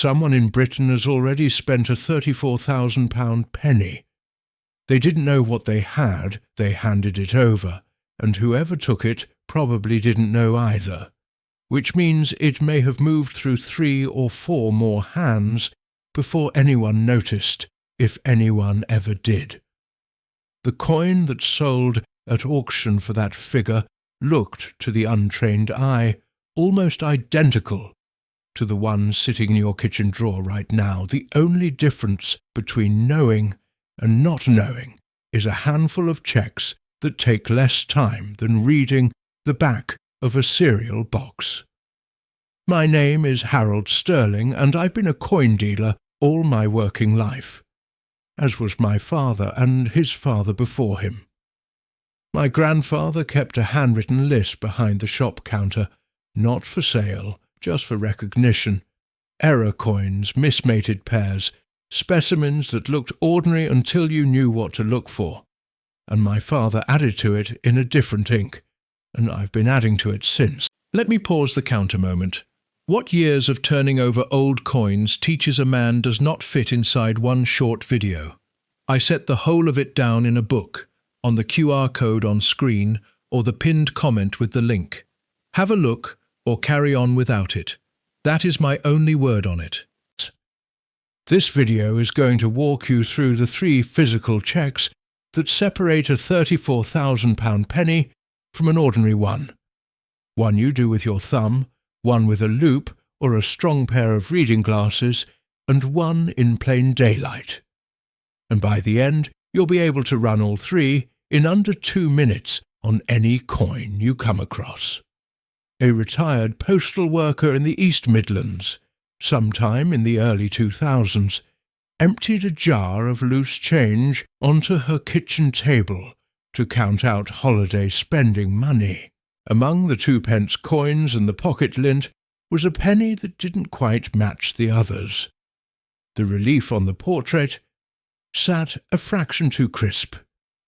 Someone in Britain has already spent a £34,000 penny. They didn't know what they had, they handed it over, and whoever took it probably didn't know either, which means it may have moved through 3 or 4 more hands before anyone noticed, if anyone ever did. The coin that sold at auction for that figure looked, to the untrained eye, almost identical to the one sitting in your kitchen drawer right now. The only difference between knowing and not knowing is a handful of checks that take less time than reading the back of a cereal box. My name is Harold Sterling, and I've been a coin dealer all my working life, as was my father and his father before him. My grandfather kept a handwritten list behind the shop counter, not for sale, just for recognition. Error coins, mismated pairs, specimens that looked ordinary until you knew what to look for. And my father added to it in a different ink, and I've been adding to it since. Let me pause the count a moment. What years of turning over old coins teaches a man does not fit inside one short video. I set the whole of it down in a book, on the QR code on screen, or the pinned comment with the link. Have a look, or carry on without it. That is my only word on it. This video is going to walk you through the 3 physical checks that separate a £34,000 penny from an ordinary one. One you do with your thumb, one with a loupe or a strong pair of reading glasses, and one in plain daylight. And by the end, you'll be able to run all 3 in under 2 minutes on any coin you come across. A retired postal worker in the East Midlands, sometime in the early 2000s, emptied a jar of loose change onto her kitchen table to count out holiday spending money. Among the 2-pence coins and the pocket lint was a penny that didn't quite match the others. The relief on the portrait sat a fraction too crisp,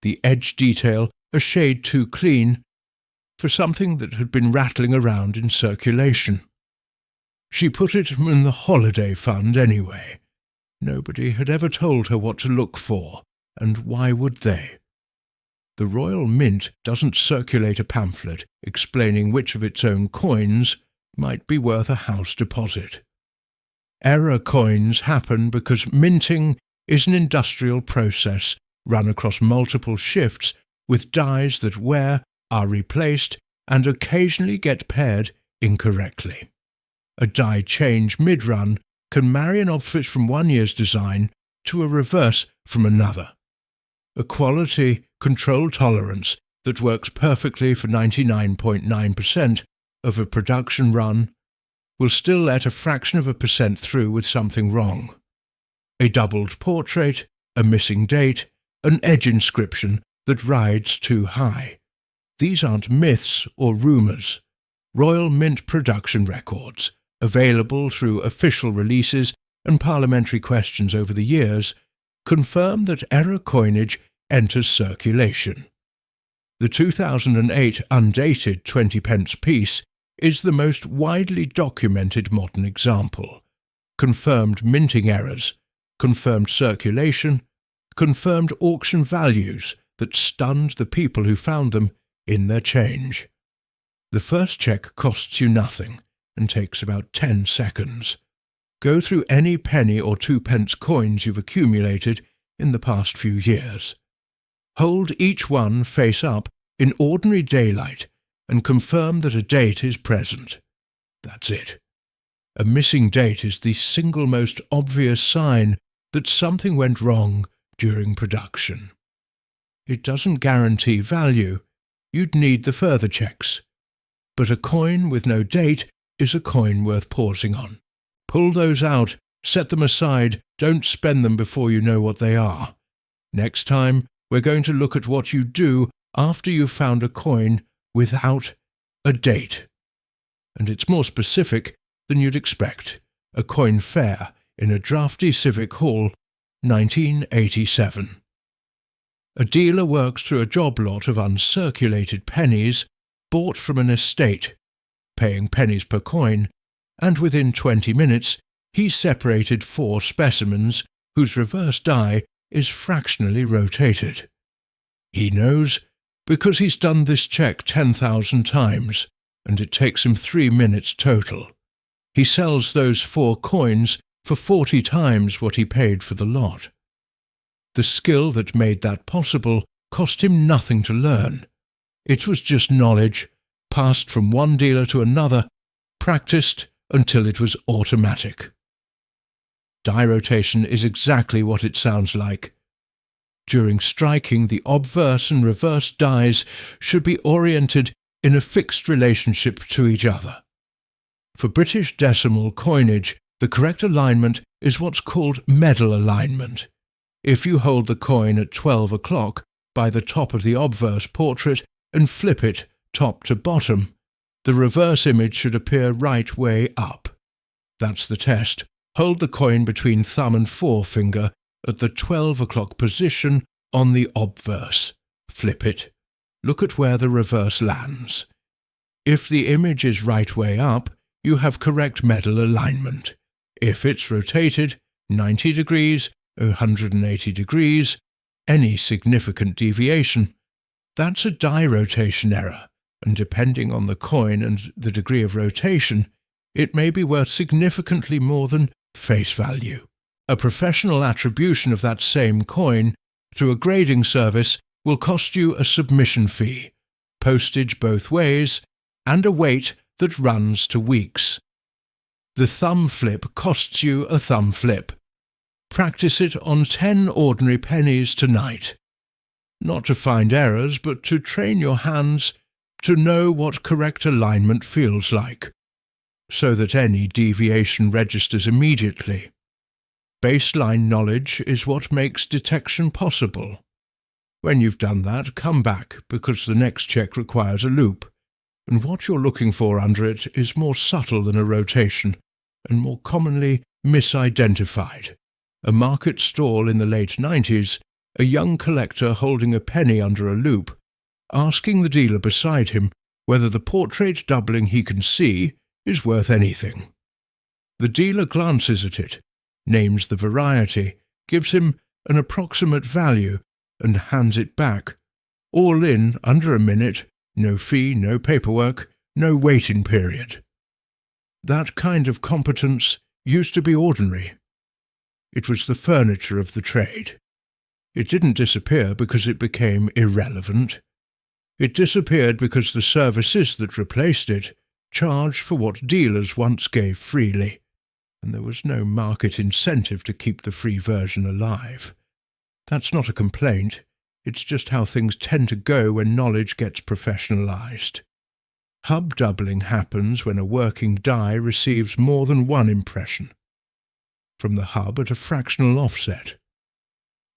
the edge detail a shade too clean, for something that had been rattling around in circulation. She put it in the holiday fund anyway. Nobody had ever told her what to look for, and why would they? The Royal Mint doesn't circulate a pamphlet explaining which of its own coins might be worth a house deposit. Error coins happen because minting is an industrial process run across multiple shifts with dies that wear, are replaced, and occasionally get paired incorrectly. A die change mid-run can marry an outfit from one year's design to a reverse from another. A quality control tolerance that works perfectly for 99.9% of a production run will still let a fraction of a percent through with something wrong. A doubled portrait, a missing date, an edge inscription that rides too high. These aren't myths or rumours. Royal Mint production records, available through official releases and parliamentary questions over the years, confirm that error coinage enters circulation. The 2008 undated 20-pence piece is the most widely documented modern example. Confirmed minting errors, confirmed circulation, confirmed auction values that stunned the people who found them in their change. The first check costs you nothing and takes about 10 seconds. Go through any penny or 2-pence coins you've accumulated in the past few years. Hold each one face up in ordinary daylight and confirm that a date is present. That's it. A missing date is the single most obvious sign that something went wrong during production. It doesn't guarantee value. You'd need the further checks. But a coin with no date is a coin worth pausing on. Pull those out, set them aside, don't spend them before you know what they are. Next time, we're going to look at what you do after you've found a coin without a date. And it's more specific than you'd expect. A coin fair in a drafty Civic Hall, 1987. A dealer works through a job lot of uncirculated pennies bought from an estate, paying pennies per coin, and within 20 minutes he separated 4 specimens whose reverse die is fractionally rotated. He knows because he's done this check 10,000 times, and it takes him 3 minutes total. He sells those 4 coins for 40 times what he paid for the lot. The skill that made that possible cost him nothing to learn. It was just knowledge, passed from one dealer to another, practiced until it was automatic. Die rotation is exactly what it sounds like. During striking, the obverse and reverse dies should be oriented in a fixed relationship to each other. For British decimal coinage, the correct alignment is what's called medal alignment. If you hold the coin at 12 o'clock by the top of the obverse portrait and flip it top to bottom, the reverse image should appear right way up. That's the test. Hold the coin between thumb and forefinger at the 12 o'clock position on the obverse. Flip it. Look at where the reverse lands. If the image is right way up, you have correct medal alignment. If it's rotated 90 degrees, 180 degrees, any significant deviation, that's a die rotation error, and depending on the coin and the degree of rotation, it may be worth significantly more than face value. A professional attribution of that same coin through a grading service will cost you a submission fee, postage both ways, and a wait that runs to weeks. The thumb flip costs you a thumb flip. Practice it on 10 ordinary pennies tonight. Not to find errors, but to train your hands to know what correct alignment feels like, so that any deviation registers immediately. Baseline knowledge is what makes detection possible. When you've done that, come back, because the next check requires a loop, and what you're looking for under it is more subtle than a rotation, and more commonly misidentified. A market stall in the late 90s, a young collector holding a penny under a loop, asking the dealer beside him whether the portrait doubling he can see is worth anything. The dealer glances at it, names the variety, gives him an approximate value, and hands it back. All in under a minute, no fee, no paperwork, no waiting period. That kind of competence used to be ordinary. It was the furniture of the trade. It didn't disappear because it became irrelevant. It disappeared because the services that replaced it charged for what dealers once gave freely, and there was no market incentive to keep the free version alive. That's not a complaint. It's just how things tend to go when knowledge gets professionalized. Hub doubling happens when a working die receives more than one impression from the hub at a fractional offset.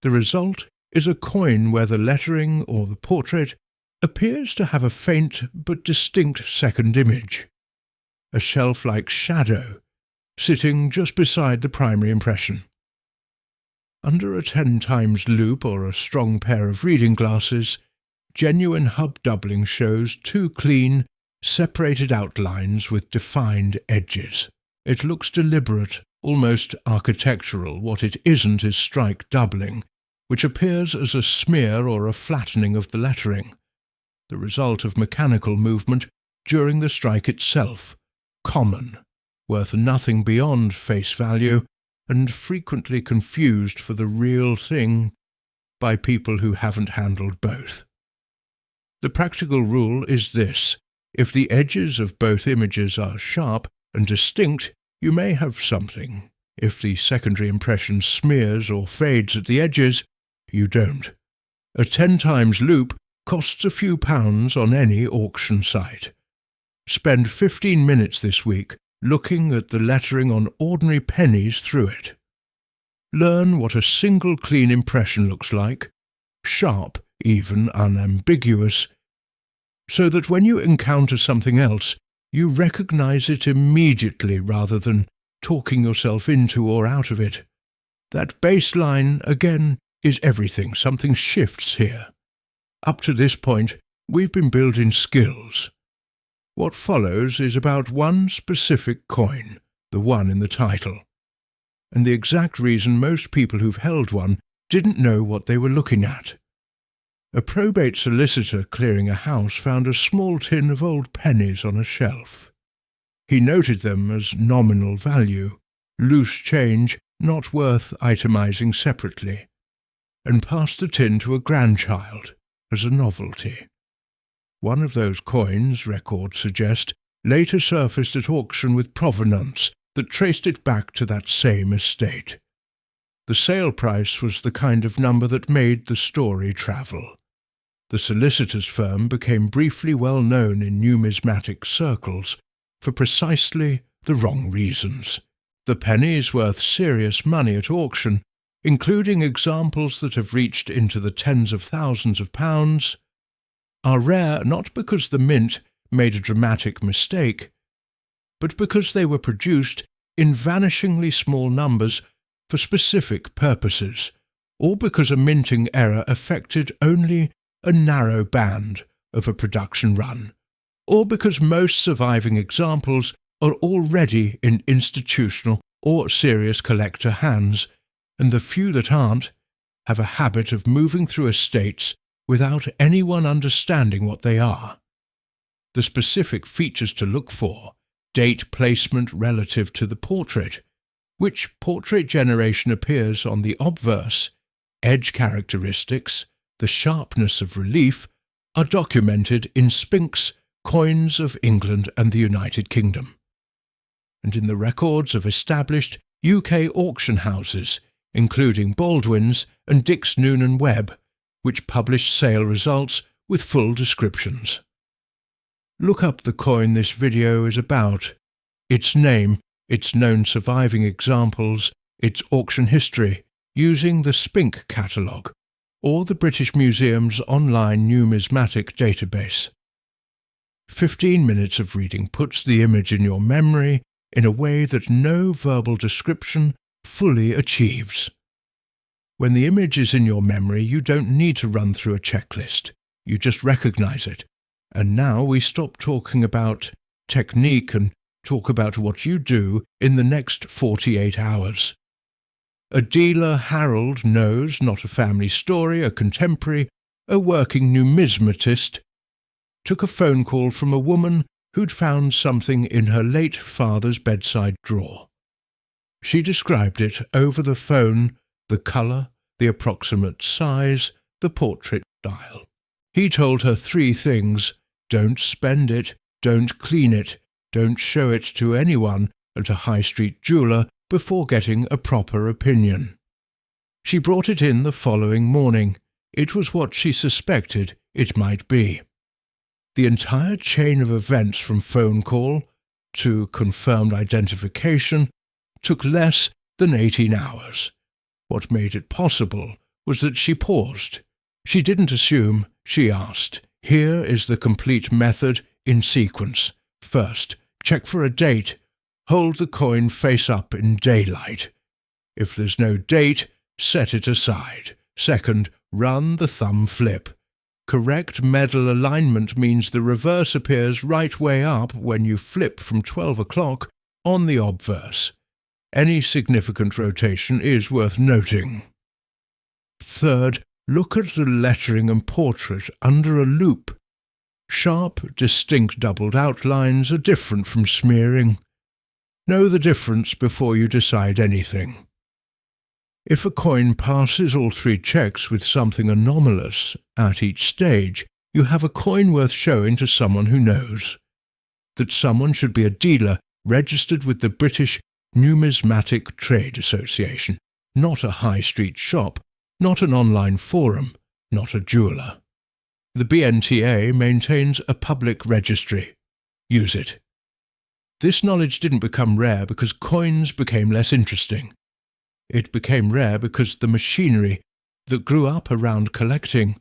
The result is a coin where the lettering or the portrait appears to have a faint but distinct second image, a shelf-like shadow sitting just beside the primary impression. Under a 10 times loop or a strong pair of reading glasses, genuine hub doubling shows 2 clean, separated outlines with defined edges. It looks deliberate, almost architectural. What it isn't is strike doubling, which appears as a smear or a flattening of the lettering, the result of mechanical movement during the strike itself, common, worth nothing beyond face value, and frequently confused for the real thing by people who haven't handled both. The practical rule is this: if the edges of both images are sharp and distinct, you may have something. If the secondary impression smears or fades at the edges, you don't. A 10 times loop costs a few pounds on any auction site. Spend 15 minutes this week looking at the lettering on ordinary pennies through it. Learn what a single clean impression looks like, sharp, even unambiguous, so that when you encounter something else, you recognize it immediately rather than talking yourself into or out of it. That baseline, again, is everything. Something shifts here. Up to this point, we've been building skills. What follows is about one specific coin, the one in the title. and the exact reason most people who've held one didn't know what they were looking at. A probate solicitor clearing a house found a small tin of old pennies on a shelf. He noted them as nominal value, loose change not worth itemizing separately, and passed the tin to a grandchild as a novelty. One of those coins, records suggest, later surfaced at auction with provenance that traced it back to that same estate. The sale price was the kind of number that made the story travel. The solicitor's firm became briefly well known in numismatic circles for precisely the wrong reasons. The pennies worth serious money at auction, including examples that have reached into the tens of thousands of pounds, are rare not because the mint made a dramatic mistake, but because they were produced in vanishingly small numbers for specific purposes, or because a minting error affected only a narrow band of a production run, or because most surviving examples are already in institutional or serious collector hands, and the few that aren't have a habit of moving through estates without anyone understanding what they are. The specific features to look for: date placement relative to the portrait, which portrait generation appears on the obverse, edge characteristics, the sharpness of relief, are documented in Sphinx coins of England and the United Kingdom, and in the records of established UK auction houses, including Baldwin's and Dix Noonan Webb, which publish sale results with full descriptions. Look up the coin this video is about, its name, its known surviving examples, its auction history, using the Spink catalogue or the British Museum's online numismatic database. 15 minutes of reading puts the image in your memory in a way that no verbal description fully achieves. When the image is in your memory, you don't need to run through a checklist. You just recognize it. And now we stop talking about technique and talk about what you do in the next 48 hours. A dealer Harold knows, not a family story, a contemporary, a working numismatist, took a phone call from a woman who'd found something in her late father's bedside drawer. She described it over the phone, the colour, the approximate size, the portrait style. He told her 3 things: don't spend it, don't clean it, don't show it to anyone at a high street jeweller before getting a proper opinion. She brought it in the following morning. It was what she suspected it might be. The entire chain of events from phone call to confirmed identification took less than 18 hours. What made it possible was that she paused. She didn't assume, she asked. Here is the complete method in sequence. First, check for a date. Hold the coin face up in daylight. If there's no date, set it aside. Second, run the thumb flip. Correct medal alignment means the reverse appears right way up when you flip from 12 o'clock on the obverse. Any significant rotation is worth noting. Third, look at the lettering and portrait under a loupe. Sharp, distinct doubled outlines are different from smearing. Know the difference before you decide anything. If a coin passes all 3 checks with something anomalous at each stage, you have a coin worth showing to someone who knows. That someone should be a dealer registered with the British Numismatic Trade Association, not a high street shop, not an online forum, not a jeweller. The BNTA maintains a public registry. Use it. This knowledge didn't become rare because coins became less interesting. It became rare because the machinery that grew up around collecting,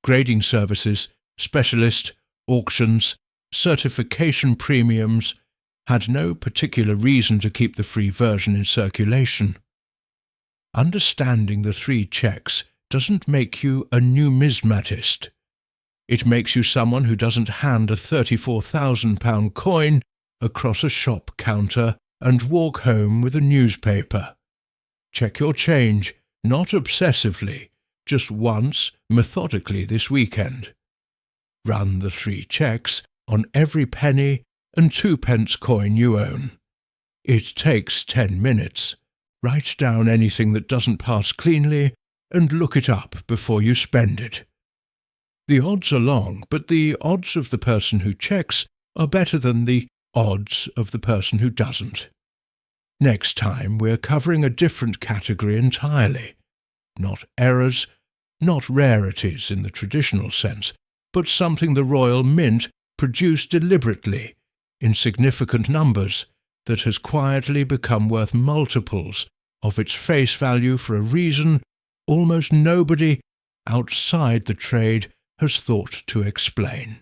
grading services, specialist auctions, certification premiums, had no particular reason to keep the free version in circulation. Understanding the 3 checks doesn't make you a numismatist. It makes you someone who doesn't hand a £34,000 coin across a shop counter and walk home with a newspaper. Check your change, not obsessively, just once, methodically this weekend. Run the 3 checks on every penny and 2-pence coin you own. It takes 10 minutes. Write down anything that doesn't pass cleanly and look it up before you spend it. The odds are long, but the odds of the person who checks are better than the odds of the person who doesn't. Next time we're covering a different category entirely. Not errors, not rarities in the traditional sense, but something the Royal Mint produced deliberately, in significant numbers, that has quietly become worth multiples of its face value for a reason almost nobody outside the trade has thought to explain.